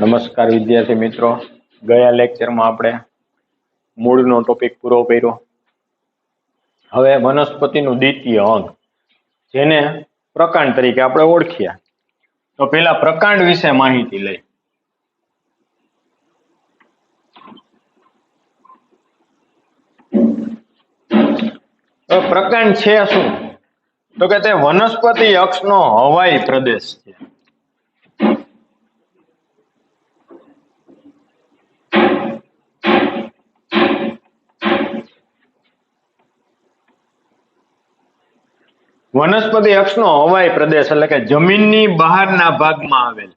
નમસ્કાર વિદ્યાર્થી મિત્રો, ગયા લેક્ચરમાં આપણે મૂળનો ટોપિક પૂરો કર્યો. હવે વનસ્પતિનું દ્વિતીય અંગ જેને પ્રકાંડ તરીકે આપણે ઓળખ્યા. તો પેલા પ્રકાંડ વિશે માહિતી લઈ. તો પ્રકાંડ છે શું? તો કે તે વનસ્પતિ અક્ષનો હવાઈ પ્રદેશ છે. વનસ્પતિ અક્ષનો હવાઈ પ્રદેશ એટલે કે જમીનની બહારના ભાગમાં આવેલ.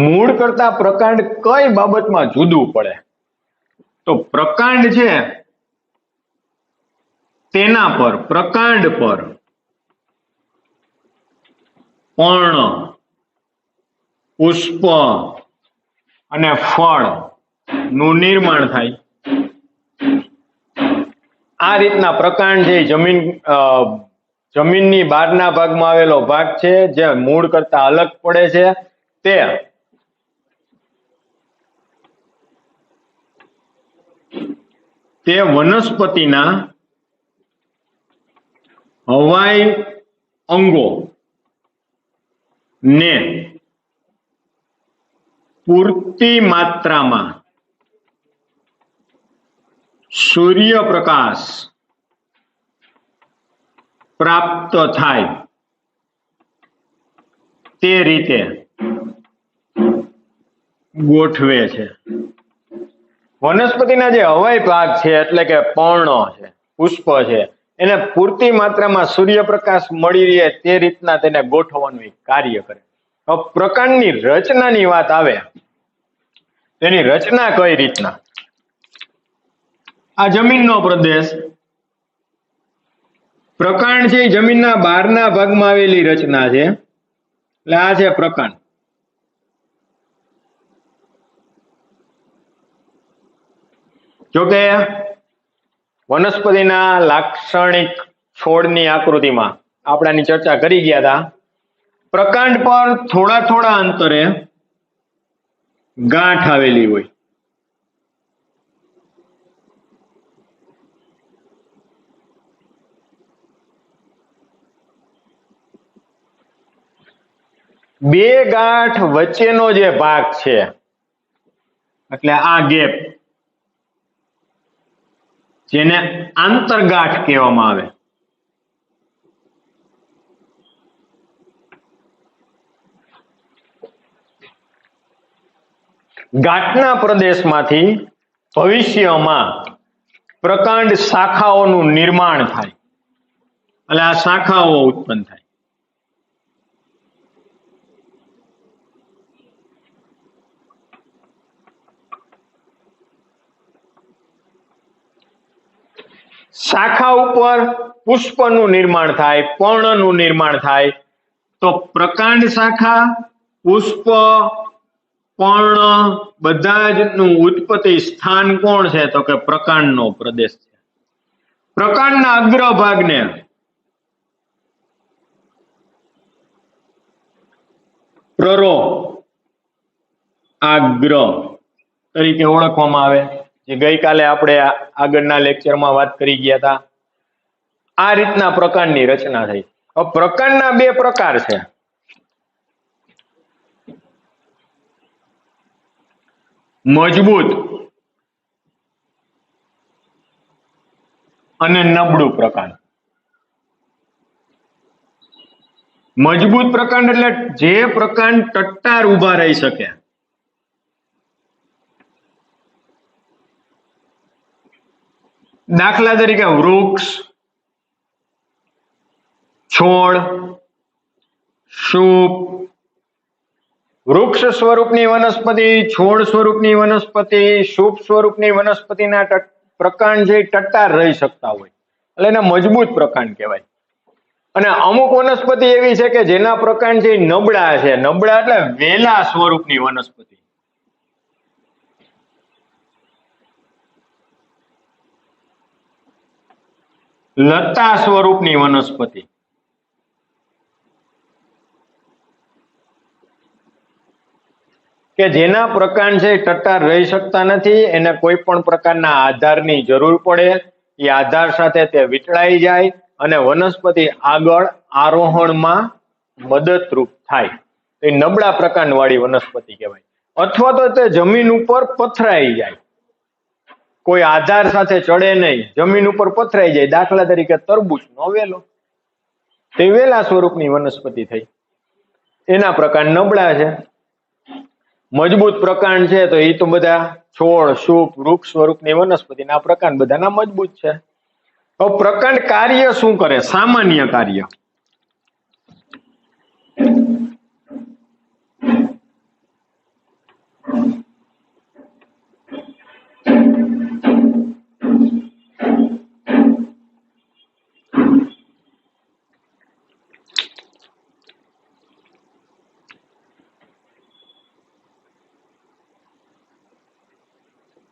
મૂળ કરતા પ્રકાંડ કઈ બાબતમાં જુદું પડે? તો પ્રકાંડ છે તેના પર, પ્રકાંડ પર પર્ણ, પુષ્પ અને ફળ નું નિર્માણ થાય. આ રીતના પ્રકાંડ છે જમીનની બહારના ભાગમાં આવેલો ભાગ છે જે મૂળ કરતા અલગ પડે છે. તે વનસ્પતિના હવાઈ અંગો ને પૂરતી માત્રામાં સૂર્યપ્રકાશ પ્રાપ્ત થાય તે રીતે ગોઠવે છે. વનસ્પતિના જે હવાઈ ભાગ છે એટલે કે પર્ણ છે, પુષ્પ છે, એને પૂરતી માત્રામાં સૂર્યપ્રકાશ મળી રહે તે રીતના તેને ગોઠવવાનું કાર્ય કરે. પ્રકાંડની રચનાની વાત આવે, તેની રચના કઈ રીતના? આ જમીનનો પ્રદેશ, પ્રકાંડ છે જમીનના બહારના ભાગમાં આવેલી રચના છે એટલે આ છે પ્રકાંડ. જોકે વનસ્પતિના લાક્ષણિક છોડની આકૃતિમાં આપણે આની ચર્ચા કરી ગયા હતા. પ્રકાંડ પર થોડા અંતરે ગાંઠ આવેલી હોય. બે ગાંઠ વચ્ચેનો જે ભાગ છે એટલે આ ગેપ, જેને આંતરગાંઠ કહેવામાં આવે. ગાંઠના પ્રદેશમાંથી ભવિષ્યમાં પ્રકાંડ શાખાઓનું નિર્માણ થાય એટલે આ શાખાઓ ઉત્પન્ન થાય. શાખા ઉપર પુષ્પનું નિર્માણ થાય, પર્ણનું નિર્માણ થાય. તો પ્રકાંડ શાખા, પુષ્પ, પર્ણ બધા જ નું ઉત્પત્તિ સ્થાન કોણ છે? તો કે પ્રકાંડનો પ્રદેશ છે. પ્રકાંડના અગ્રભાગને પ્રરોઆગ્ર તરીકે ઓળખવામાં આવે, જે ગઈકાલે આપણે આગળના લેક્ચરમાં વાત કરી ગયા હતા. આ રીતના પ્રકાંડની રચના થઈ. પ્રકાંડના બે પ્રકાર છે, મજબૂત અને નબળું પ્રકાંડ. મજબૂત પ્રકાંડ એટલે જે પ્રકાંડ ટટ્ટાર ઉભા રહી શકે. દાખલા તરીકે વૃક્ષ, છોડ, સૂપ. વૃક્ષ સ્વરૂપની વનસ્પતિ, છોડ સ્વરૂપની વનસ્પતિ, સૂપ સ્વરૂપની વનસ્પતિના પ્રકાંડ જે ટટ્ટાર રહી શકતા હોય એટલે એને મજબૂત પ્રકાંડ કહેવાય. અને અમુક વનસ્પતિ એવી છે કે જેના પ્રકાંડ જે નબળા છે, નબળા એટલે વેલા સ્વરૂપની વનસ્પતિ. લતા સ્વરૂપની વનસ્પતિ. કે જેના પ્રકાંડ છે ટટ્ટાર રહી શકતા નથી, એને કોઈ પણ પ્રકારના આધારની જરૂર પડે, એ આધાર સાથે તે વીંટળાઈ જાય અને વનસ્પતિ આગળ આરોહણમાં મદદરૂપ થાય. એ નબળા પ્રકાંડ વાળી વનસ્પતિ કહેવાય. અથવા તો તે જમીન ઉપર પથરાઈ જાય, કોઈ આધાર સાથે ચડે નહીં, જમીન ઉપર પથરાઈ જાય. દાખલા તરીકે તરબૂચનો વેલો, તે વેલા સ્વરૂપની વનસ્પતિ થઈ. એના પ્રકાંડ નબળા છે. મજબૂત પ્રકાંડ છે તો એ તો બધા છોડ, શુપ, વૃક્ષ સ્વરૂપની વનસ્પતિના પ્રકાંડ બધાના મજબૂત છે. તો પ્રકાંડ કાર્ય શું કરે? સામાન્ય કાર્ય.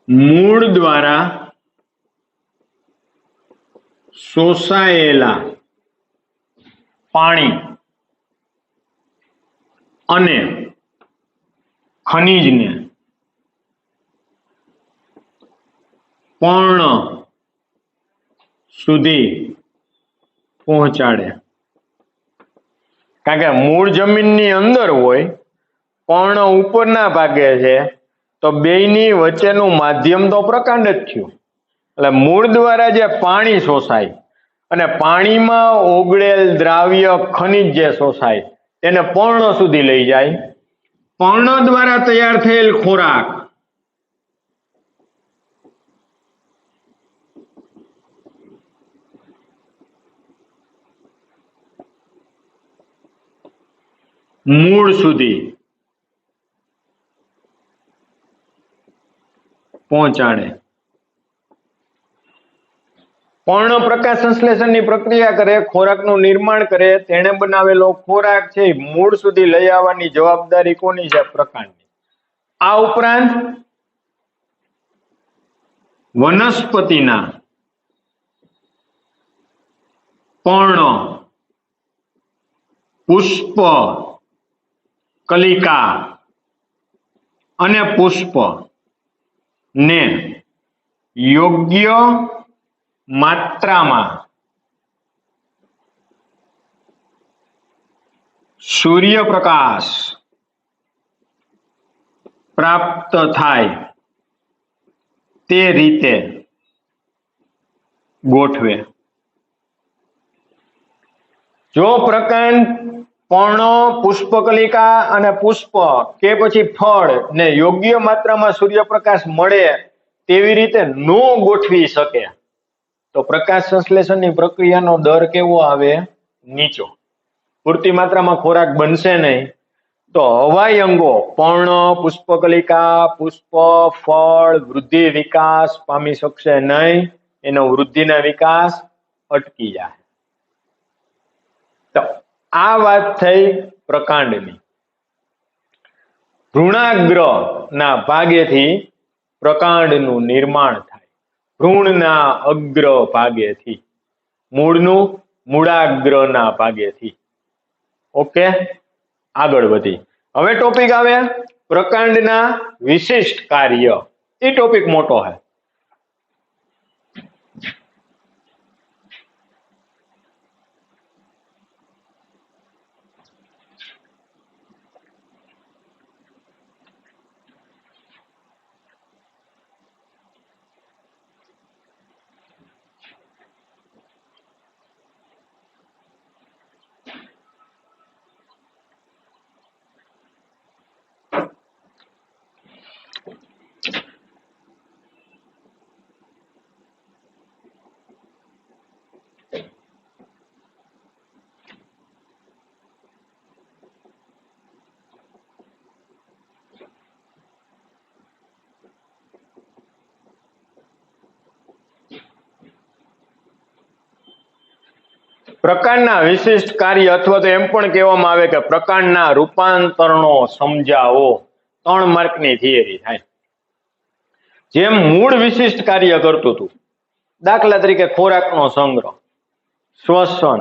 મૂળ દ્વારા શોષાયેલા પાણી અને ખનિજને પર્ણ સુધી પહોંચાડે. કારણ કે મૂળ જમીનની અંદર હોય, પર્ણ ઉપરના ભાગે છે, તો બેયની વચ્ચેનું માધ્યમ તો પ્રકાંડ જ થયું. એટલે મૂળ દ્વારા જે પાણી શોષાય અને પાણીમાં ઓગળેલ દ્રાવ્ય ખનિજ જે શોષાય તેને પર્ણ સુધી લઈ જાય. પર્ણ દ્વારા તૈયાર થયેલ ખોરાક મૂળ સુધી પહોંચાડે. પર્ણ પ્રકાશ સંશ્લેષણની પ્રક્રિયા કરે, ખોરાકનું નિર્માણ કરે. તેણે બનાવેલો ખોરાક છે મૂળ સુધી લઈ આવવાની જવાબદારી કોની છે? પ્રકાંડની. આ ઉપરાંત વનસ્પતિના પર્ણ, પુષ્પ, કલિકા અને પુષ્પ ને યોગ્ય માત્રામાં સૂર્યપ્રકાશ પ્રાપ્ત થાય તે રીતે ગોઠવે. જો પ્રકાંડ પર્ણ, પુષ્પકલિકા અને પુષ્પ કે પછી ફળ ને યોગ્ય માત્રામાં સૂર્યપ્રકાશ મળે તેવી રીતે ન ગોઠવી શકે તો પ્રકાશ સંશ્લેષણની પ્રક્રિયાનો દર કેવો આવે? નીચો. પૂરતી માત્રામાં ખોરાક બનશે નહીં તો હવાઈ અંગો પર્ણ, પુષ્પકલિકા, પુષ્પ, ફળ વૃદ્ધિ વિકાસ પામી શકશે નહીં. એનો વૃદ્ધિના વિકાસ અટકી જાય. તો આ વાત થઈ પ્રકાંડની. ભ્રૂણાગ્રના ભાગેથી પ્રકાંડનું નિર્માણ થાય. ભ્રૂણના અગ્ર ભાગેથી, મૂળનું મૂળાગ્રના ભાગેથી. ઓકે, આગળ વધી. હવે ટોપિક આવે પ્રકાંડના વિશિષ્ટ કાર્ય. એ ટોપિક મોટો છે. પ્રકાંડના વિશિષ્ટ કાર્ય અથવા તો એમ પણ કહેવામાં આવે કે પ્રકાંડના રૂપાંતરણો સમજાવો. 3 માર્કની થિયરી થાય. જેમ મૂળ વિશિષ્ટ કાર્ય કરતું હતું, દાખલા તરીકે ખોરાકનો સંગ્રહ, શ્વસન,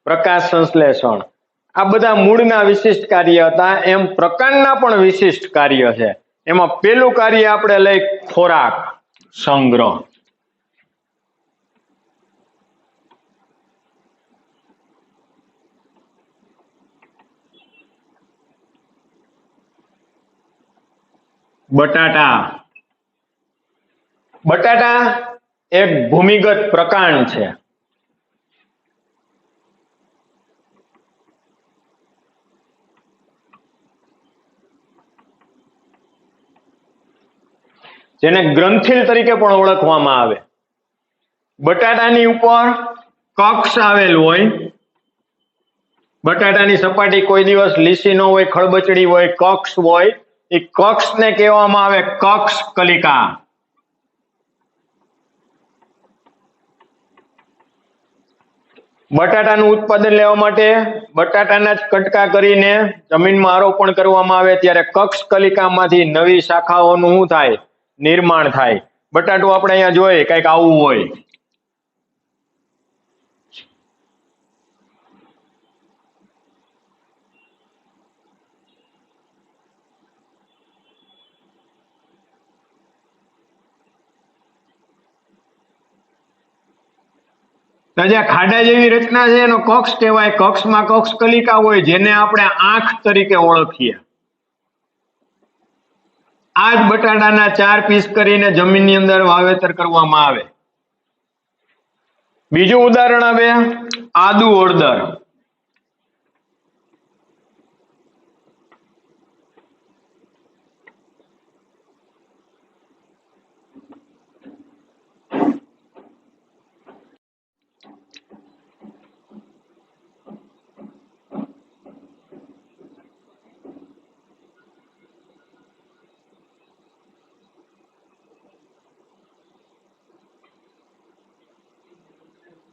પ્રકાશ સંશ્લેષણ, આ બધા મૂળના વિશિષ્ટ કાર્ય હતા. એમ પ્રકાંડના પણ વિશિષ્ટ કાર્ય છે. એમાં પેલું કાર્ય આપણે લઈ ખોરાક સંગ્રહ. બટાટા એક ભૂમિગત પ્રકાંડ છે. જેને ગ્રંથિલ તરીકે પણ ઓળખવામાં આવે. બટાટાની ઉપર કક્ષ આવેલ હોય. બટાટાની સપાટી કોઈ દિવસ લીસી ન હોય, ખળબચડી હોય, કક્ષ હોય. એ કક્ષને કહેવામાં આવે કક્ષ કલિકા. બટાટાનું ઉત્પાદન લેવા માટે બટાટાના જ કટકા કરીને જમીનમાં આરોપણ કરવામાં આવે ત્યારે કક્ષ કલિકામાંથી નવી શાખાઓનું શું થાય? નિર્માણ થાય. બટાટું આપણે અહીંયા જોઈએ કંઈક આવું હોય. જ્યાં ખાડા જેવી રચના છે એનો કક્ષ કહેવાય. કક્ષમાં કક્ષ કલિકા હોય જેને આપણે આંખ તરીકે ઓળખીએ. આ જ બટાટાના 4 પીસ કરીને જમીનની અંદર વાવેતર કરવામાં આવે. બીજું ઉદાહરણ આવે આદુ હળદર.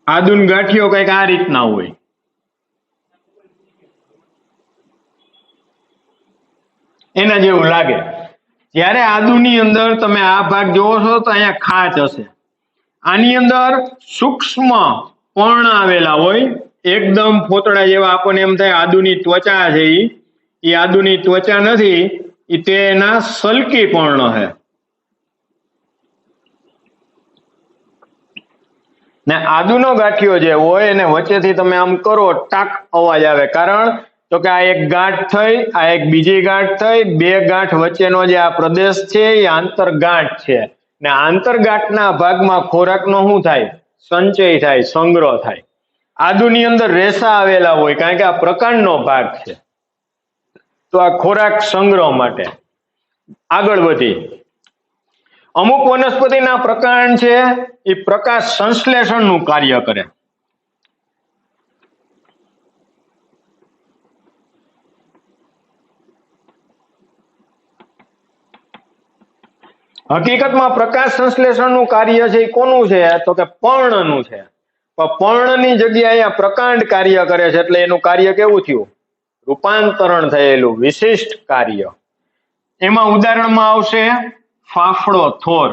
આદુન ગાંઠિયો કંઈક આ રીતના હોય. એના જેવું લાગે. જ્યારે આદુની અંદર તમે આ ભાગ જોવો છો તો અહીંયા ખાંચ હશે. આની અંદર સૂક્ષ્મ પર્ણ આવેલા હોય, એકદમ ફોતળા જેવા. આપણને એમ થાય આદુની ત્વચા છે. એ આદુની ત્વચા નથી, એ તેના સલ્કી પર્ણ છે. ને આદુનો ગાંઠિયો જે હોય એને વચ્ચેથી તમે આમ કરો ટાક અવાજ આવે. કારણ તો કે આ એક ગાંઠ થઈ, આ એક બીજી ગાંઠ થઈ, બે ગાંઠ વચ્ચેનો જે આ પ્રદેશ છે એ આંતરગાંઠ છે. ને આંતરગાંઠના ભાગમાં ખોરાકનો શું થાય? સંચય થાય, સંગ્રહ થાય. આદુની અંદર રેસા આવેલા હોય કારણ કે આ પ્રકાંડનો ભાગ છે. તો આ ખોરાક સંગ્રહ માટે. આગળ વધી અમુક વનસ્પતિના પ્રકાંડ છે એ પ્રકાશ સંશ્લેષણનું કાર્ય કરે. હકીકતમાં પ્રકાશ સંશ્લેષણનું કાર્ય છે એ કોનું છે? તો કે પર્ણનું છે. પણ પર્ણની જગ્યાએ આ પ્રકાંડ કાર્ય કરે છે એટલે એનું કાર્ય કેવું થયું? રૂપાંતરણ થયેલું, વિશિષ્ટ કાર્ય. એમાં ઉદાહરણમાં આવશે ફાફડો, થોર.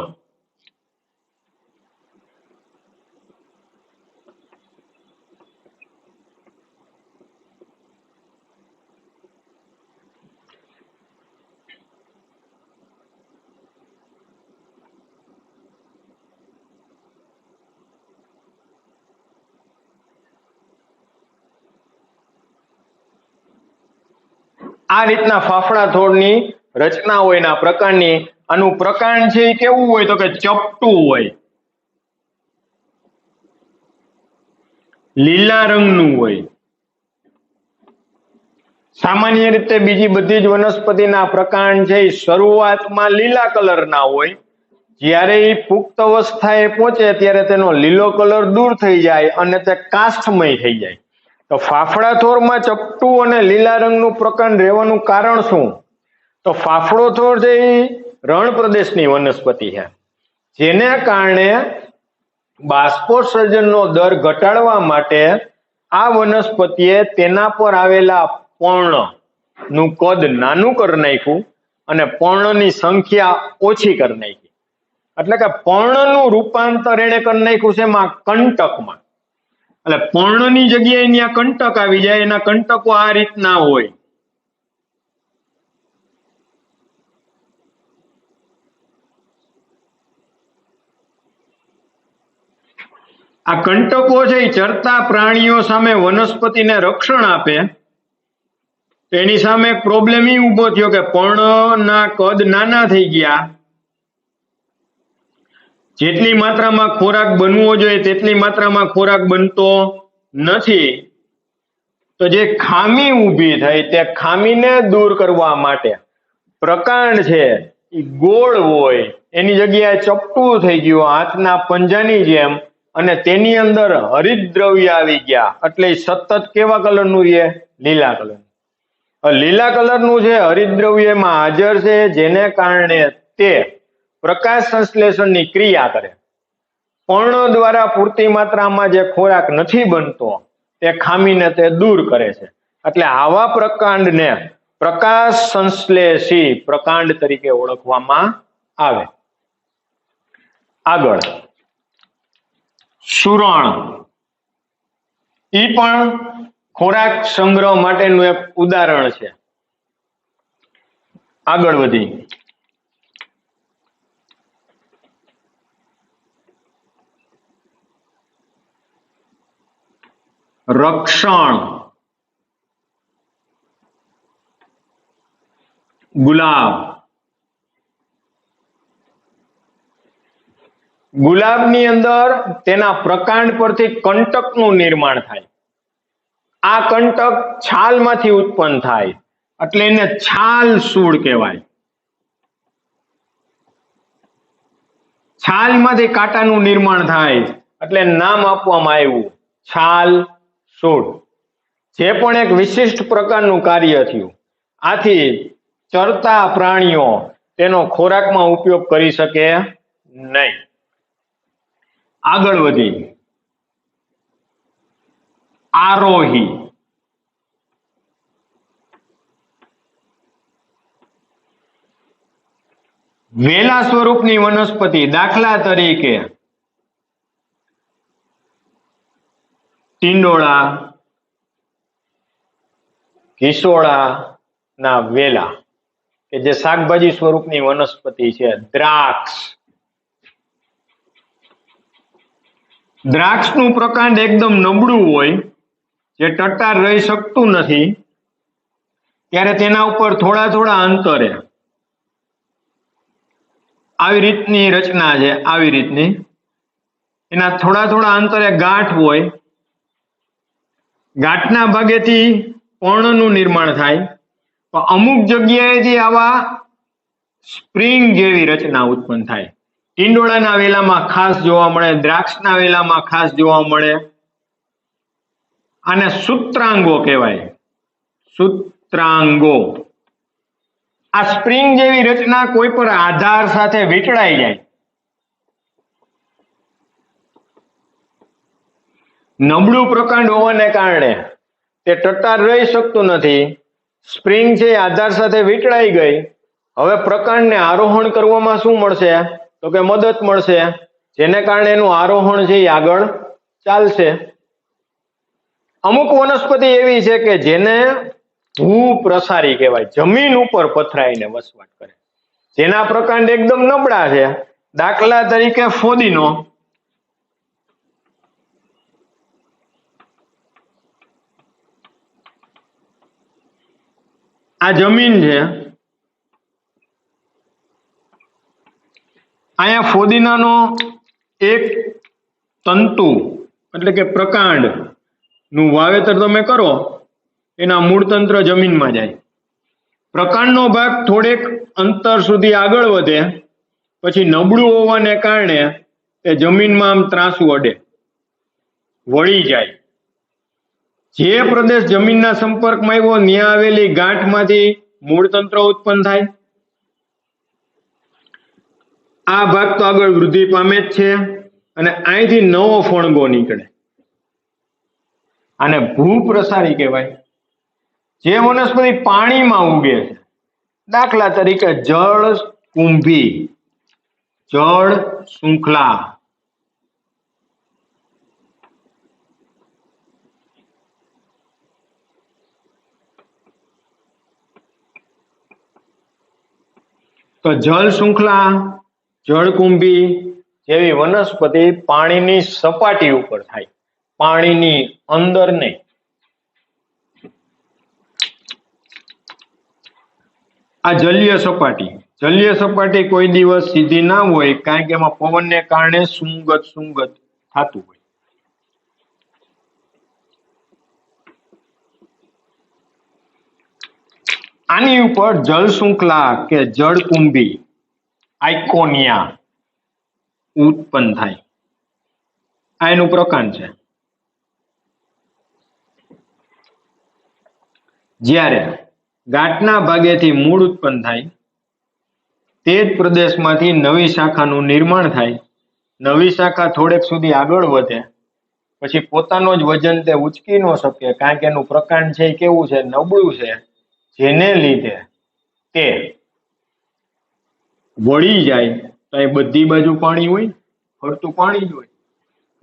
આ રીતના ફાફડા થોરની રચના હોય ના પ્રકારની. આનું પ્રકાંડ છે એ કેવું હોય? તો કે ચપટું હોય, લીલા રંગનું હોય. સામાન્ય રીતે બીજી બધી જ વનસ્પતિના પ્રકાંડ છે એ શરૂઆતમાં લીલા કલરના હોય. જ્યારે એ પુખ્ત અવસ્થાએ પહોંચે ત્યારે તેનો લીલો કલર દૂર થઈ જાય અને તે કાષ્ઠમય થઈ જાય. તો ફાફડા થોરમાં ચપટું અને લીલા રંગનું પ્રકાંડ રહેવાનું કારણ શું? તો ફાફડો થોર છે એ રણ પ્રદેશની વનસ્પતિ છે, જેને કારણે બાષ્પોત્સર્જનનો દર ઘટાડવા માટે આ વનસ્પતિએ તેના પર આવેલા પર્ણનું કદ નાનું કરી નાખ્યું અને પર્ણની સંખ્યા ઓછી કરી નાખી. એટલે કે પર્ણનું રૂપાંતર એને કરી નાખ્યું છે એમાં કંટકમાં. એટલે પર્ણની જગ્યાએ ત્યાં કંટક આવી જાય, એના કંટકો આ રીતના હોય. આ કંટકો છે એ ચરતા પ્રાણીઓ સામે વનસ્પતિને રક્ષણ આપે. એની સામે પ્રોબ્લેમ એ ઉભો થયો કે પર્ણના કદ નાના થઈ ગયા, જેટલી માત્રામાં ખોરાક બનવો જોઈએ તેટલી માત્રામાં ખોરાક બનતો નથી. તો જે ખામી ઊભી થઈ તે ખામીને દૂર કરવા માટે પ્રકાંડ છે એ ગોળ હોય એની જગ્યાએ ચપટું થઈ ગયું હાથના પંજાની જેમ, અને તેની અંદર હરિતદ્રવ્ય આવી ગયા. એટલે સતત કેવા કલરનું રહે? લીલા કલર. લીલા કલરનું છે હરિતદ્રવ્ય એમાં હાજર છે, જેને કારણે તે પ્રકાશ સંશ્લેષણની ક્રિયા કરે. પર્ણ દ્વારા પૂરતી માત્રામાં જે ખોરાક નથી બનતો તે ખામીને તે દૂર કરે છે. એટલે આવા પ્રકાંડને પ્રકાશ સંશ્લેષી પ્રકાંડ તરીકે ઓળખવામાં આવે. આગળ સુરણ, ઈ પણ ખોરાક સંગ્રહ માટેનું એક ઉદાહરણ છે. આગળ વધી રક્ષણ, ગુલાબ. ગુલાબની અંદર તેના પ્રકાંડ પરથી કંટકનું નિર્માણ થાય. આ કંટક છાલમાંથી ઉત્પન્ન થાય એટલે એને છાલ સૂળ કહેવાય. છાલમાંથી કાંટાનું નિર્માણ થાય એટલે નામ આપવામાં આવ્યું છાલ સૂળ. જે પણ એક વિશિષ્ટ પ્રકારનું કાર્ય થયું. આથી ચરતા પ્રાણીઓ તેનો ખોરાકમાં ઉપયોગ કરી શકે નહીં. આગળ વધી આરોહી, વેલા સ્વરૂપની વનસ્પતિ. દાખલા તરીકે ટીંડોળા, ઘીસોળા ના વેલા કે જે શાકભાજી સ્વરૂપની વનસ્પતિ છે. દ્રાક્ષ, દ્રાક્ષનું પ્રકાંડ એકદમ નબળું હોય, જે ટટ્ટાર રહી શકતું નથી, ત્યારે તેના ઉપર થોડા થોડા અંતરે આવી રીતની રચના છે. આવી રીતની એના થોડા થોડા અંતરે ગાંઠ હોય. ગાંઠના ભાગેથી પર્ણનું નિર્માણ થાય. તો અમુક જગ્યાએથી આવા સ્પ્રિંગ જેવી રચના ઉત્પન્ન થાય. ટીંડોળાના વેલામાં ખાસ જોવા મળે, દ્રાક્ષના વેલામાં ખાસ જોવા મળે. આને સૂત્રાંગો કહેવાય. સૂત્રાંગો. આ સ્પ્રિંગ જેવી રચના કોઈ પણ આધાર સાથે વીંટળાઈ જાય. નબળું પ્રકાંડ હોવાને કારણે તે ટટ્ટાર રહી શકતું નથી. સ્પ્રિંગ છે આધાર સાથે વીંટળાઈ ગઈ. હવે પ્રકાંડને આરોહણ કરવામાં શું મળશે? તો કે મદદ મળશે, જેને કારણે એનું આરોહણ છે એ આગળ ચાલશે. અમુક વનસ્પતિ એવી છે કે જેને ભૂ પ્રસારી કહેવાય, જમીન ઉપર પથરાઈને વસવાટ કરે, જેના પ્રકાંડ એકદમ નબળા છે. દાખલા તરીકે ફોદીનો. આ જમીન છે, અહીંયા ફોદીનાનો એક તંતુ એટલે કે પ્રકાંડ નું વાવેતર તમે કરો, એના મૂળ તંત્ર જમીનમાં જાય. પ્રકાંડનો ભાગ થોડેક અંતર સુધી આગળ વધે, પછી નબળું હોવાને કારણે તે જમીનમાં આમ ત્રાંસું અડે, વળી જાય. જે પ્રદેશ જમીનના સંપર્કમાં આવ્યો ત્યાં આવેલી ગાંઠમાંથી મૂળ તંત્ર ઉત્પન્ન થાય. આ ભાગ તો આગળ વૃદ્ધિ પામે જ છે અને અહીંથી નવો ફણગો નીકળે. આને ભૂપ્રસારી કહેવાય. જે વનસ્પતિ પાણીમાં ઉગે છે, દાખલા તરીકે જળ કુંભી, જળ શૃંખલા, તો જળ શૃંખલા, જળકુંભી જેવી વનસ્પતિ પાણીની સપાટી ઉપર થાય, પાણીની અંદર નહીં. આ જલીય સપાટી, જલીય સપાટી કોઈ દિવસ સીધી ના હોય, કારણ કે એમાં પવનને કારણે સુંગત થતું હોય. આની ઉપર જળ શૃંખલા કે જળકુંભી આઇકોનિયા ઉત્પન્ન થાય. આ એનું પ્રકાંડ છે. જ્યારે ગાંઠના ભાગેથી મૂળ ઉત્પન્ન થાય, તે જ પ્રદેશમાંથી નવી શાખાનું નિર્માણ થાય. નવી શાખા થોડેક સુધી આગળ વધે, પછી પોતાનો જ વજન તે ઉચકી ન શકે, કારણ કે એનું પ્રકાંડ છે એ કેવું છે, નબળું છે, જેને લીધે તે વળી જાય. તો એ બધી બાજુ પાણી હોય, ફરતું પાણી જ હોય.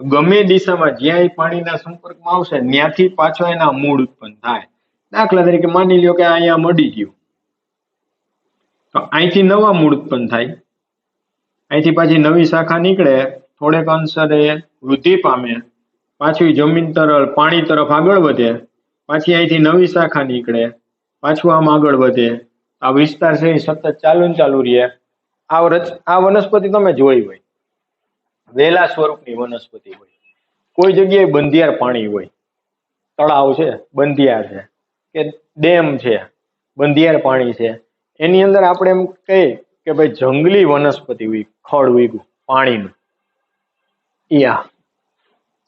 ગમે દિશામાં જ્યાં એ પાણીના સંપર્કમાં આવશે ત્યાંથી પાછો એના મૂળ ઉત્પન્ન થાય. દાખલા તરીકે માની લ્યો કે અહીંયા મળી ગયું, તો અહીંથી નવા મૂળ ઉત્પન્ન થાય, અહીંથી પાછી નવી શાખા નીકળે, થોડેક અંશે વૃદ્ધિ પામે, પાછું જમીન તરફ પાણી તરફ આગળ વધે, પાછી અહીંથી નવી શાખા નીકળે, પાછું આમ આગળ વધે. આ વિસ્તાર છે એ સતત ચાલુ રહે. આ વનસ્પતિ તમે જોઈ હોય, વેલા સ્વરૂપની વનસ્પતિ હોય. કોઈ જગ્યાએ બંધિયાર પાણી હોય, તળાવ છે, બંધિયાર છે, કે ડેમ છે, બંધિયાર પાણી છે, એની અંદર આપણે એમ કહીએ કે ભાઈ જંગલી વનસ્પતિ હોય, ખડ ઉગ્યું પાણીનું,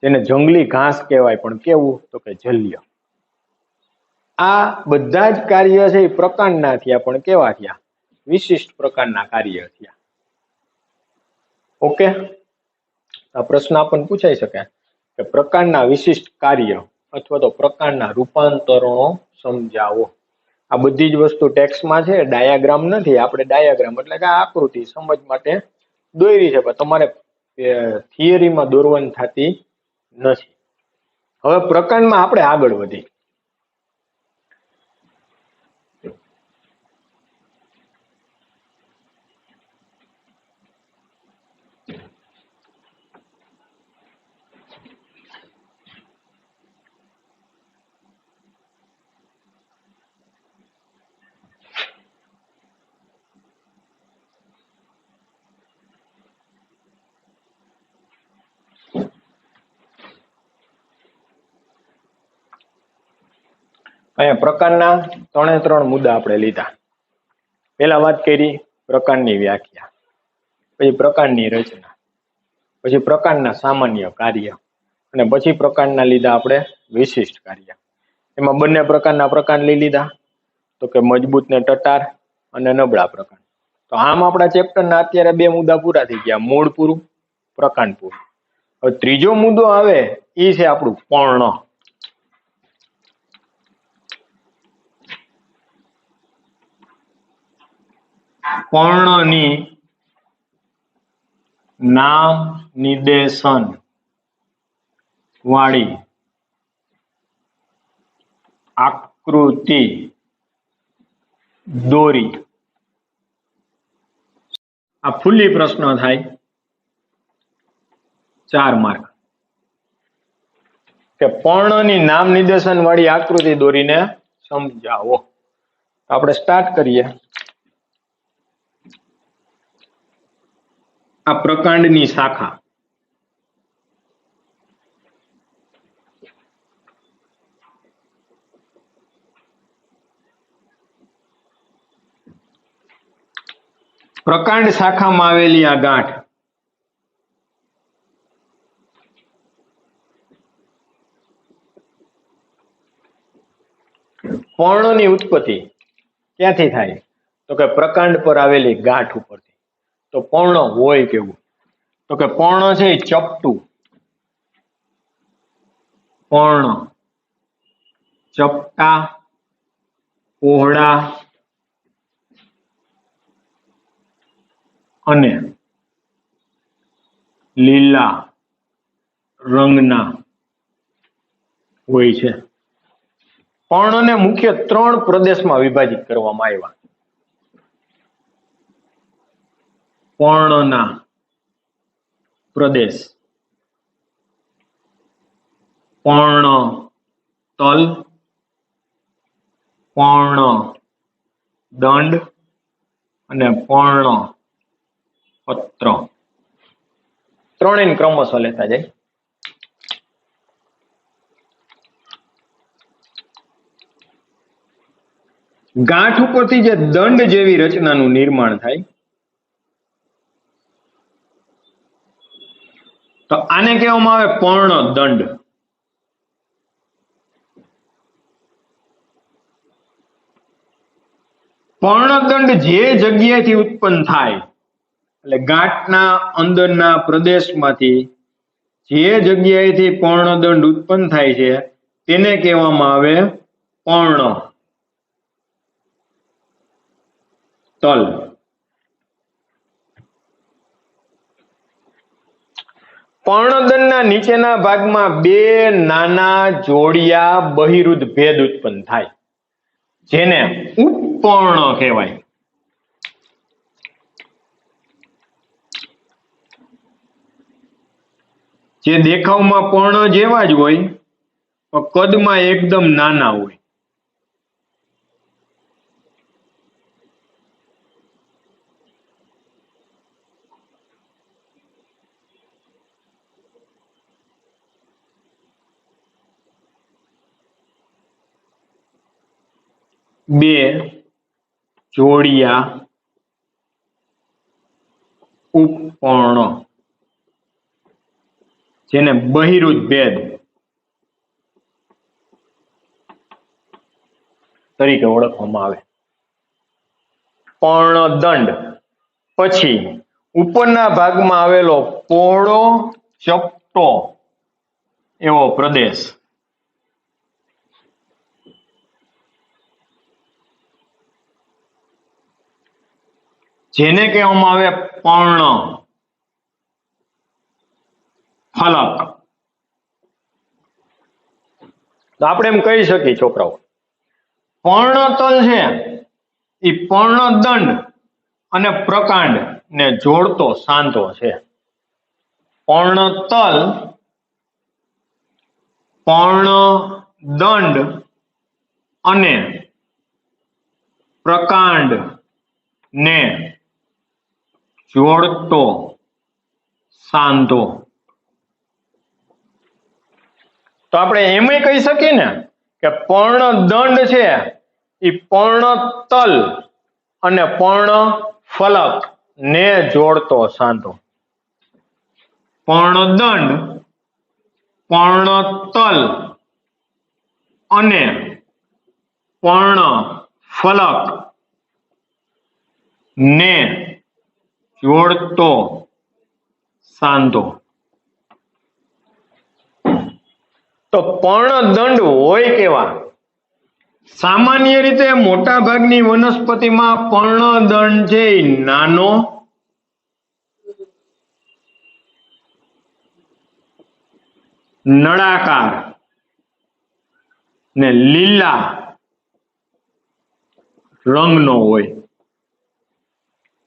જેને જંગલી ઘાસ કહેવાય, પણ કેવું તો કે જલ્ય. આ બધા જ કાર્ય છે એ પ્રકાંડના થયા, પણ કેવા થયા, વિશિષ્ટ પ્રકારના કાર્ય થયા. ઓકે, આ પ્રશ્ન આપણને પૂછાઈ શકે કે પ્રકાંડના વિશિષ્ટ કાર્ય અથવા તો પ્રકાંડના રૂપાંતરણો સમજાવો. આ બધી જ વસ્તુ ટેક્સ્ટમાં છે, ડાયાગ્રામ નથી. આપણે ડાયાગ્રામ એટલે કે આકૃતિ સમજ માટે દોરી છે, પણ તમારે થિયરીમાં દોરવાની થતી નથી. હવે પ્રકાંડમાં આપણે આગળ વધી. અહીંયા પ્રકારના 3 મુદ્દા આપણે લીધા. પહેલા વાત કરી પ્રકારની વ્યાખ્યા, પછી પ્રકારની રચના, પછી પ્રકારના સામાન્ય કાર્ય, અને પછી પ્રકારના લીધા આપણે વિશિષ્ટ કાર્ય. એમાં બંને પ્રકારના પ્રકાર લઈ લીધા, તો કે મજબૂત ને ટટાર અને નબળા પ્રકાર. તો આમ આપણા ચેપ્ટરના અત્યારે 2 મુદ્દા પૂરા થઈ ગયા, મૂળ પૂરું, પ્રકાંડ પૂરું. હવે ત્રીજો મુદ્દો આવે એ છે આપણું પર્ણ. પર્ણની નામ નિર્દેશન વાળી આકૃતિ દોરી. આ ફૂલી પ્રશ્ન થાય, 4 માર્ક. કે પર્ણની નામ નિર્દેશન વાળી આકૃતિ દોરીને સમજાવો. આપણે સ્ટાર્ટ કરીએ. આ પ્રકાંડની શાખા, પ્રકાંડ શાખામાં આવેલી આ ગાંઠ પર્ણની ઉત્પત્તિ ક્યાંથી થાય, તો કે પ્રકાંડ પર આવેલી ગાંઠ ઉપરથી. તો પર્ણ હોય કેવું, તો કે પર્ણ છે એ ચપટું, પર્ણ ચપટા, પહોળા અને લીલા રંગના હોય છે. પર્ણને મુખ્ય 3 પ્રદેશમાં વિભાજિત કરવામાં આવ્યા. પર્ણના પ્રદેશ, પર્ણ તલ, પર્ણ દંડ અને પર્ણ પત્ર. ત્રણેય ક્રમશઃ લેતા જાય. ગાંઠ ઉપરથી જે દંડ જેવી રચનાનું નિર્માણ થાય તો આને કહેવામાં આવે પર્ણ દંડ. પર્ણદંડ જે જગ્યાએથી ઉત્પન્ન થાય એટલે ગાંઠના અંદરના પ્રદેશમાંથી જે જગ્યાએથી પર્ણદંડ ઉત્પન્ન થાય છે તેને કહેવામાં આવે પર્ણ તલ. પર્ણદંડના નીચેના ભાગમાં બે નાના જોડિયા બહિરુદ્ધ ભેદ ઉત્પન્ન થાય જેને ઉપપર્ણ કહેવાય. જે દેખાવમાં પર્ણ જેવા જ હોય પણ કદમાં એકદમ નાના હોય. બે જોડિયા ઉપપર્ણ જેને બહિરુદ્ધ ભેદ તરીકે ઓળખવામાં આવે. પર્ણદંડ પછી ઉપરના ભાગમાં આવેલો પહોળો ચપટો એવો પ્રદેશ જેને કહેવામાં આવે પર્ણ ફલક. તો આપણે એમ કહી શકીએ છોકરાઓ, પર્ણતલ છે એ પર્ણદંડ અને પ્રકાંડ ને જોડતો સાંધો છે. પર્ણતલ પર્ણદંડ અને પ્રકાંડ ને જોડતો સાંધો. તો આપણે એમ કહી શકીએ ને કે પર્ણદંડ છે એ પર્ણતલ અને પર્ણફલક ને જોડતો સાંધો. પર્ણદંડ પર્ણતલ અને પર્ણફલક ને જોડતો સાંધો. તો પર્ણદંડ હોય કેવા? સામાન્ય રીતે મોટા ભાગની વનસ્પતિમાં પર્ણદંડ છે નાનો નળાકાર ને લીલા રંગનો હોય.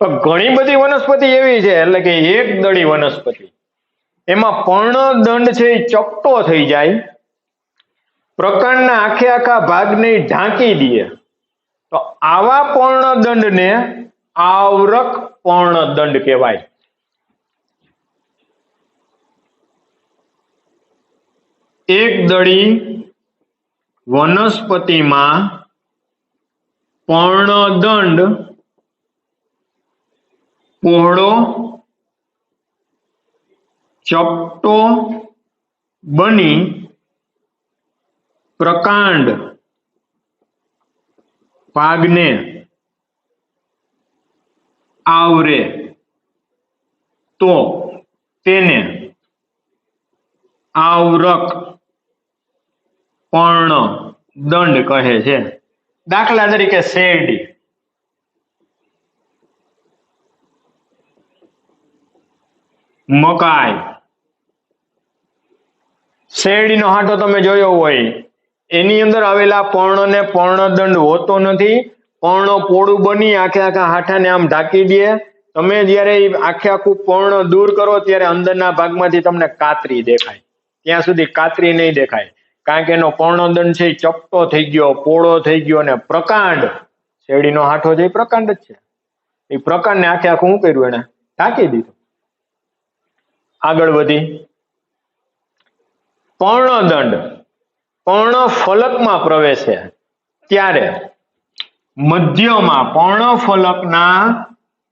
પણ ઘણી બધી વનસ્પતિ એવી છે એટલે કે એક દળી વનસ્પતિ એમાં પર્ણદંડ છે એ ચપટો થઈ જાય, પ્રકાંડના આખે આખા ભાગને ઢાંકી દે. તો આવા પર્ણદંડને આવરક પર્ણદંડ કહેવાય. એક દળી વનસ્પતિમાં પર્ણદંડ પહોળો ચપટો બની પ્રકાંડ ભાગને આવરે તો તેને આવરક પર્ણદંડ કહે છે. દાખલા તરીકે શેરડી, મકાઈ. શેરડીનો હાંઠો તમે જોયો હોય, એની અંદર આવેલા પર્ણને પર્ણદંડ હોતો નથી. પર્ણ પોળું બની આખે આખા હાંઠાને આમ ઢાંકી દે તમે જ્યારે ઈ આખે આખું પર્ણ દૂર કરો ત્યારે અંદરના ભાગમાંથી તમને કાતરી દેખાય. ત્યાં સુધી કાતરી નહીં દેખાય, કારણ કે એનો પર્ણદંડ છે એ ચપટો થઈ ગયો, પોળો થઈ ગયો, અને પ્રકાંડ, શેરડીનો હાથો છે એ પ્રકાંડ જ છે. એ પ્રકાંડને આખે આખું શું કર્યું, એને ઢાંકી દીધું. આગળ વધી, પર્ણદંડ પર્ણફલકમાં પ્રવેશે ત્યારે મધ્યમાં, પર્ણફલકના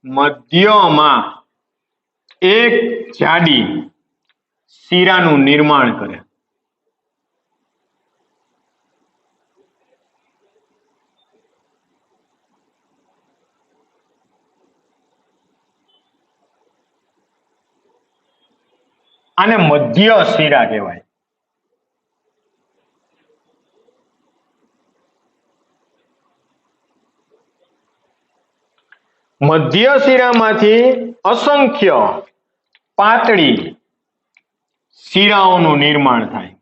મધ્યમાં એક જાડી શીરાનું નિર્માણ કરે. આને મધ્ય શિરા કહેવાય. મધ્ય શિરામાંથી અસંખ્ય પાતળી શિરાઓનું નિર્માણ થાય.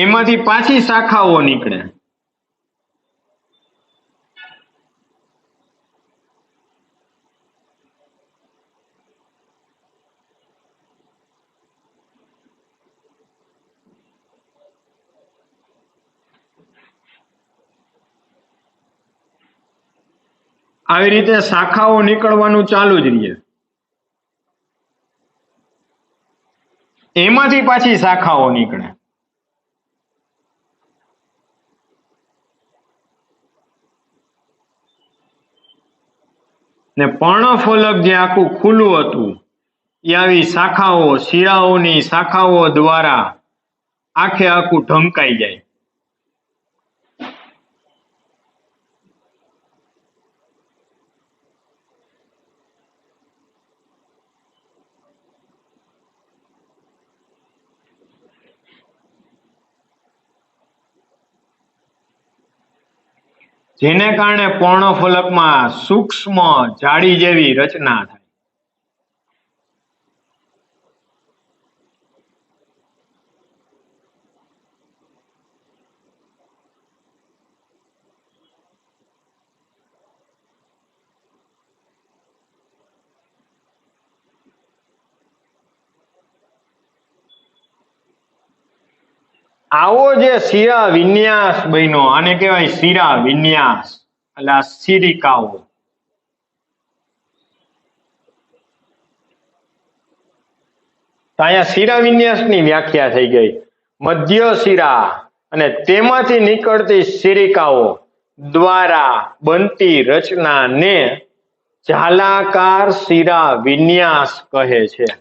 એમાંથી પાછી શાખાઓ નીકળે. આવી રીતે શાખાઓ નીકળવાનું ચાલુ જ રહે. એમાંથી પાછી શાખાઓ નીકળે. ને પર્ણફલક જે આખું ખુલ્લું હતું એ આવી શાખાઓ, શિરાઓની શાખાઓ દ્વારા આખે આખું ઢંકાઈ જાય. જેને કારણે પર્ણફલકમાં સૂક્ષ્મ જાળી જેવી રચના થાય. આવો જે શિરા વિન્યાસ બન્યો, આને કહેવાય શિરા વિન્યાસ, એટલે આ શિરિકાઓ. તો અહીંયા શિરા વિન્યાસની વ્યાખ્યા થઈ ગઈ. મધ્ય શિરા અને તેમાંથી નીકળતી શિરિકાઓ દ્વારા બનતી રચનાને જાલાકાર શિરા વિન્યાસ કહે છે.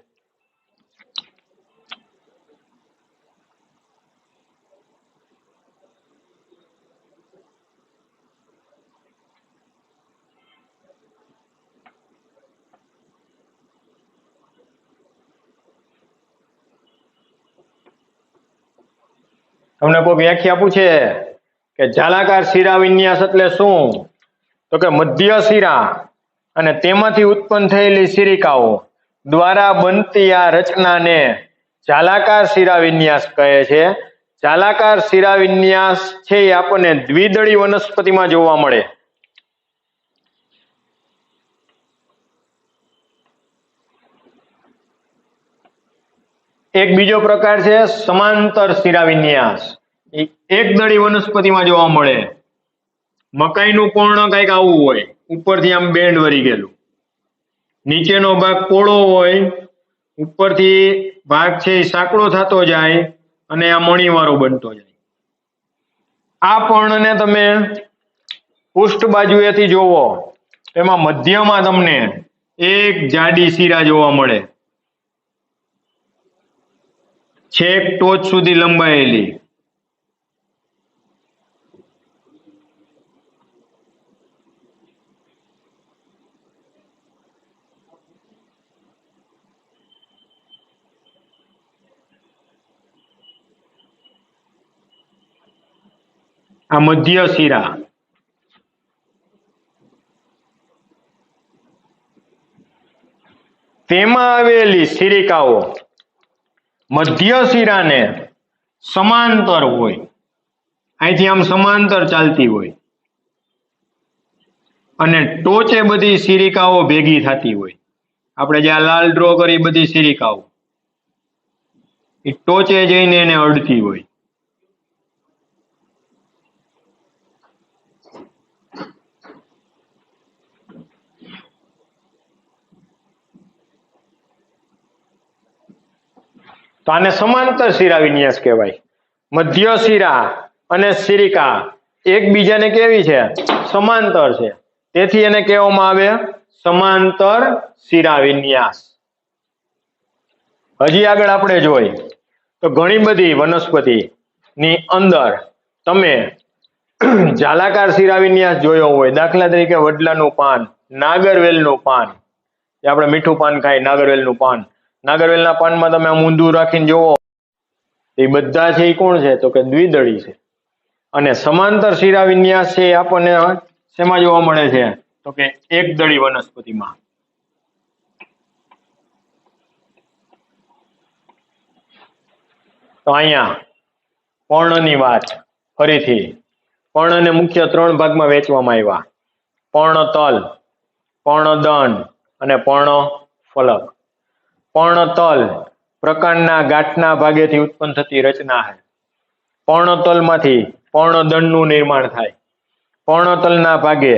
તમને કોઈ વ્યાખ્યા પૂછે કે જાલાકાર શિરા વિન્યાસ એટલે શું, તો કે મધ્ય શિરા અને તેમાંથી ઉત્પન્ન થયેલી શિરિકાઓ દ્વારા બનતી આ રચનાને જાલાકાર શિરા વિન્યાસ કહે છે. જાલાકાર શિરા વિન્યાસ છે એ આપણને દ્વિદળી વનસ્પતિમાં જોવા મળે. એક બીજો પ્રકાર છે સમાંતર શિરા વિન્યાસ, એક દળી વનસ્પતિમાં જોવા મળે. મકાઈનું પર્ણ કંઈક આવું હોય, ઉપરથી આમ બેન્ડ વળી ગયેલું, નીચેનો ભાગ પોળો હોય, ઉપરથી ભાગ છે એ સાંકડો થતો જાય અને આ મણીવાળો બનતો જાય. આ પર્ણને તમે પૃષ્ઠ બાજુએથી જોવો, એમાં મધ્યમાં તમને એક જાડી શિરા જોવા મળે, છેક ટોચ સુધી લંબાયેલી. આ મધ્ય શિરા. તેમાં આવેલી શિરિકાઓ મધ્ય શિરાને સમાંતર હોય, અહીંથી આમ સમાંતર ચાલતી હોય અને ટોચે બધી સિરિકાઓ ભેગી થતી હોય. આપણે જે આ લાલ ડ્રો કરી બધી સિરિકાઓ એ ટોચે જઈને એને અડતી હોય. તો આને સમાંતર શિરા વિન્યાસ કહેવાય. મધ્ય શિરા અને સિરિકા એકબીજાને કેવી છે? સમાંતર છે. તેથી એને કહેવામાં આવે સમાંતર શિરા વિન્યાસ. હજી આગળ આપણે જોઈ તો ઘણી બધી વનસ્પતિ ની અંદર તમે જાલાકાર શિરા વિન્યાસ જોયો હોય. દાખલા તરીકે વડલાનું પાન, નાગરવેલનું પાન, જે આપણે મીઠું પાન ખાય નાગરવેલનું પાન. નાગરવેલના પાનમાં તમે આમ ઊંધું રાખીને જોવો એ બધા છે એ કોણ છે? તો કે દ્વિદળી છે. અને સમાંતર શિરા વિન્યાસ છે આપણને શેમાં જોવા મળે છે? તો કે એકદળી વનસ્પતિમાં. તો અહીંયા પર્ણની વાત ફરીથી. પર્ણને મુખ્ય 3 ભાગમાં વહેંચવામાં આવ્યા: પર્ણતલ, પર્ણદંડ અને પર્ણફલક. પર્ણતલ પ્રકાંડના ગાંઠના ભાગેથી ઉત્પન્ન થતી રચના છે. પર્ણતલમાંથી પર્ણદંડનું નિર્માણ થાય. પર્ણતલના ભાગે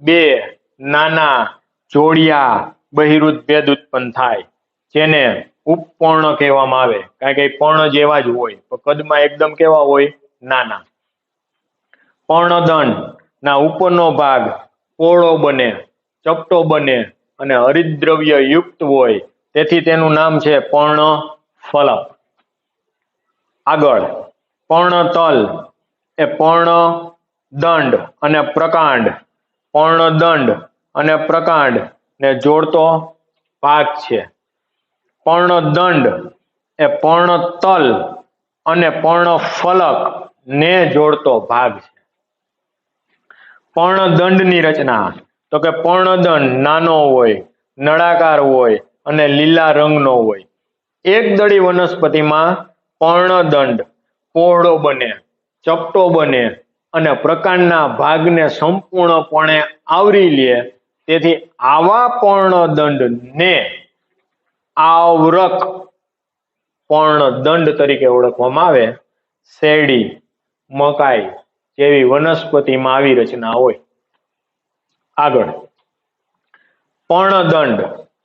2 નાના જોડિયા બહિરુદ્ધ ભેદ ઉત્પન્ન થાય, જેને ઉપપર્ણ કહેવામાં આવે. કારણ કે પર્ણ જેવા જ હોય પણ કદમાં એકદમ કેવા હોય? નાના. પર્ણદંડ ના ઉપરનો ભાગ પહોળો બને, ચપટો બને અને હરિતદ્રવ્ય યુક્ત હોય, તેથી તેનું નામ છે પર્ણફલક. આગળ પર્ણતલ એ પર્ણદંડ અને પ્રકાંડ, પર્ણદંડ અને પ્રકાંડ ને જોડતો ભાગ છે. પર્ણદંડ એ પર્ણતલ અને પર્ણફલક ને જોડતો ભાગ છે. પર્ણદંડની રચના તો કે પર્ણદંડ નાનો હોય, નળાકાર હોય અને લીલા રંગનો હોય. એકદળી વનસ્પતિમાં પર્ણદંડ પહોળો બને, ચપટો બને અને પ્રકાંડના ભાગને સંપૂર્ણપણે આવરી લે, તેથી આવા પર્ણદંડને આવરક પર્ણદંડ તરીકે ઓળખવામાં આવે. શેરડી, મકાઈ જેવી વનસ્પતિમાં આવી રચના હોય. આગળ પર્ણદંડ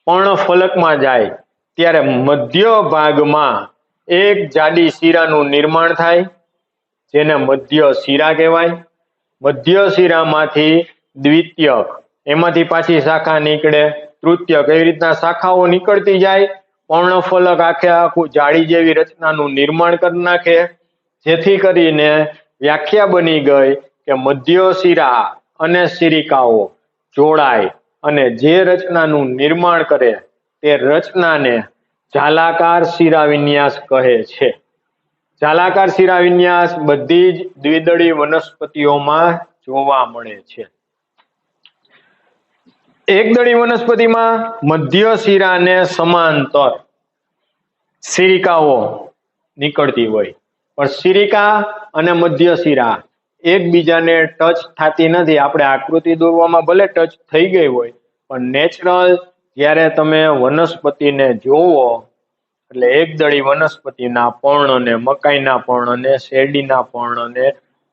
પર્ણફલકમાં જાય ત્યારે મધ્ય ભાગમાં એક જાડી શિરાનું નિર્માણ થાય, જેને મધ્ય શિરા કહેવાય. મધ્ય શિરામાંથી દ્વિતીયક, એમાંથી પાછી શાખા નીકળે, તૃતીયક, એવી રીતના શાખાઓ નીકળતી જાય. પર્ણફલક આખે આખું જાળી જેવી રચનાનું નિર્માણ કરી નાખે, જેથી કરીને વ્યાખ્યા બની ગઈ કે મધ્ય શિરા અને સિરિકાઓ જોડાય અને જે રચનાનું નિર્માણ કરે તે રચનાને જાલાકાર શિરા વિન્યાસ કહે છે. જાલાકાર શિરા વિન્યાસ બધી જ દ્વિદળી વનસ્પતિઓમાં જોવા મળે છે. એકદળી વનસ્પતિમાં મધ્ય શિરાને સમાંતર સિરિકાઓ નીકળતી હોય, પણ સિરિકા અને મધ્ય શિરા એકબીજાને ટચ થતી નથી. આપણે આકૃતિ દોરવામાં ભલે ટચ થઈ ગઈ હોય, પણ નેચરલ જ્યારે તમે વનસ્પતિને જોવો એટલે એકદળી વનસ્પતિના પર્ણને, મકાઈના પર્ણને, શેરડીના પર્ણને,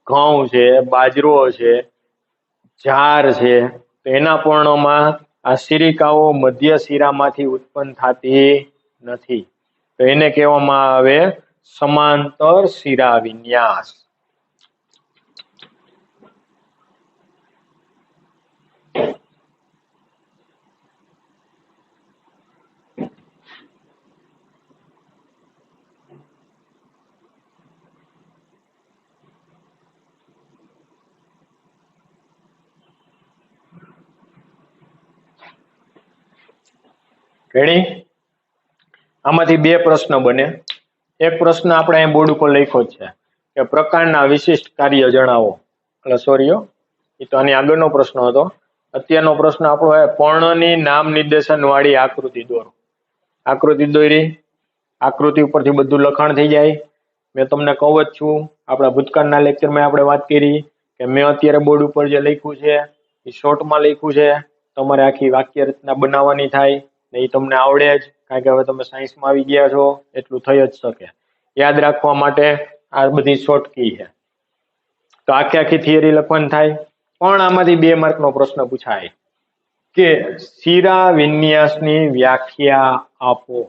ઘઉં છે, બાજરો છે, જાર છે, તો એના પર્ણોમાં આ સિરિકાઓ મધ્ય શિરામાંથી ઉત્પન્ન થતી નથી. તો એને કહેવામાં આવે સમાંતર શિરા વિન્યાસ. રેડી? આમાંથી 2 પ્રશ્ન બને. એક પ્રશ્ન આપણે અહીં બોર્ડ ઉપર લખ્યો છે કે પ્રકાંડના વિશિષ્ટ કાર્ય જણાવો. એટલે સોરી, એ તો આની આગળનો પ્રશ્ન હતો. અત્યારનો પ્રશ્ન આપણો પર્ણની નામ નિર્દેશન વાળી આકૃતિ દોરો. આકૃતિ દોરી. આકૃતિ ઉપરથી બધું લખાણ થઈ જાય. મેં તમને કહું જ છું, આપણા ભૂતકાળના લેક્ચરમાં આપણે વાત કરી કે મેં અત્યારે બોર્ડ ઉપર જે લખ્યું છે એ શોર્ટમાં લખ્યું છે. તમારે આખી વાક્ય રચના બનાવવાની થાય ને એ તમને આવડે જ, કારણ કે હવે તમે સાયન્સમાં આવી ગયા છો, એટલું થઈ જ શકે. યાદ રાખવા માટે આ બધી શોર્ટ કી છે. તો આખી થિયરી લખવાની થાય. પણ આમાંથી 2 માર્કનો પ્રશ્ન પૂછાય કે શિરા વિન્યાસની વ્યાખ્યા આપો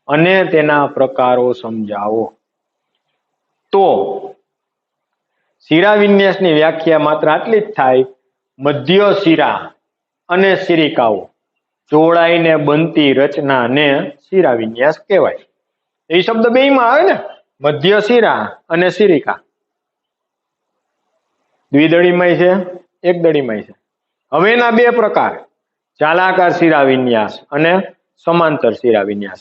અને તેના પ્રકારો સમજાવો. તો શિરા વિન્યાસની વ્યાખ્યા માત્ર આટલી જ થાય, મધ્ય શિરા અને શિરિકાઓ જોડાઈને બનતી રચનાને શિરા વિન્યાસ કહેવાય. એ શબ્દ બેયમાં આવે ને, મધ્ય શિરા અને શિરિકા. દ્વિદળીમય છે, એકદળીમય છે. હવે એના 2 પ્રકાર, જાલાકાર શિરા વિન્યાસ અને સમાંતર શિરા વિન્યાસ.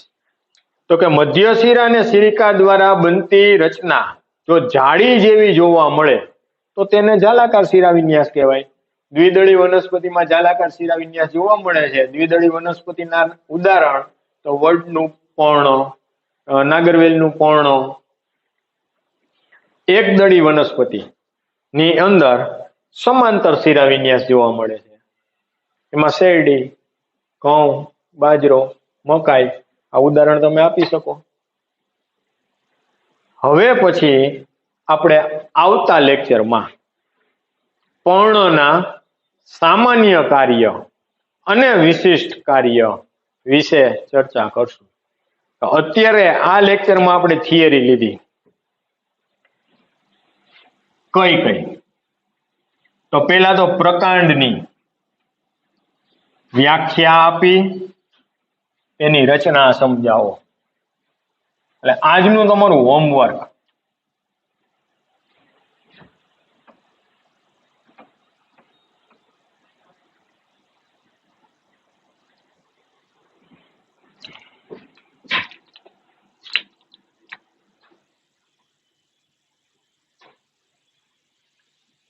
તો કે મધ્ય શિરા અને શિરિકા દ્વારા બનતી રચના જો જાળી જેવી જોવા મળે તો તેને જાલાકાર શિરા વિન્યાસ કહેવાય. દ્વિદળી વનસ્પતિમાં જાલાકાર શિરા વિન્યાસ જોવા મળે છે. દ્વિદળી વનસ્પતિના ઉદાહરણ તો વડનું પર્ણ, નાગરવેલનું પર્ણ. એકદળી વનસ્પતિ ની અંદર સમાંતર શિરા વિન્યાસ જોવા મળે છે. એમાં શેરડી, ઘઉં, બાજરો, મકાઈ આ ઉદાહરણ તમે આપી શકો. હવે પછી આપણે આવતા લેક્ચરમાં પર્ણના સામાન્ય કાર્ય અને વિશિષ્ટ કાર્ય વિશે ચર્ચા કરશું. અત્યારે આ લેક્ચરમાં આપણે થિયરી લીધી. કઈ તો પેલા તો પ્રકાંડની વ્યાખ્યા આપી, એની રચના સમજાવો. એટલે આજનું તમારું હોમવર્ક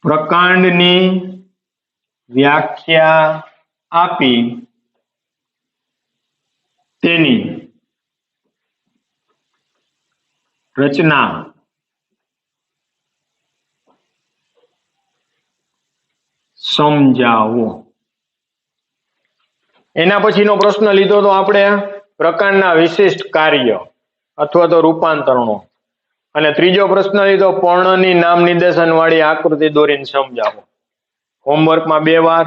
પ્રકાંડની વ્યાખ્યા આપી તેની રચના સમજાવો. એના પછીનો પ્રશ્ન લીધો તો આપણે પ્રકાંડના વિશિષ્ટ કાર્ય અથવા તો રૂપાંતરણો. અને ત્રીજો પ્રશ્ન લીધો પર્ણની નામ નિર્દેશન વાળી આકૃતિ દોરીને સમજાવો. હોમવર્કમાં 2 વાર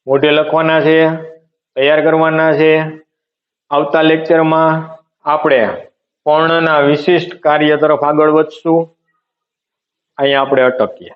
મોઢે લખવાના છે, તૈયાર કરવાના છે. આવતા લેક્ચરમાં આપણે પર્ણના વિશિષ્ટ કાર્ય તરફ આગળ વધશું. અહીંયા આપણે અટકીએ.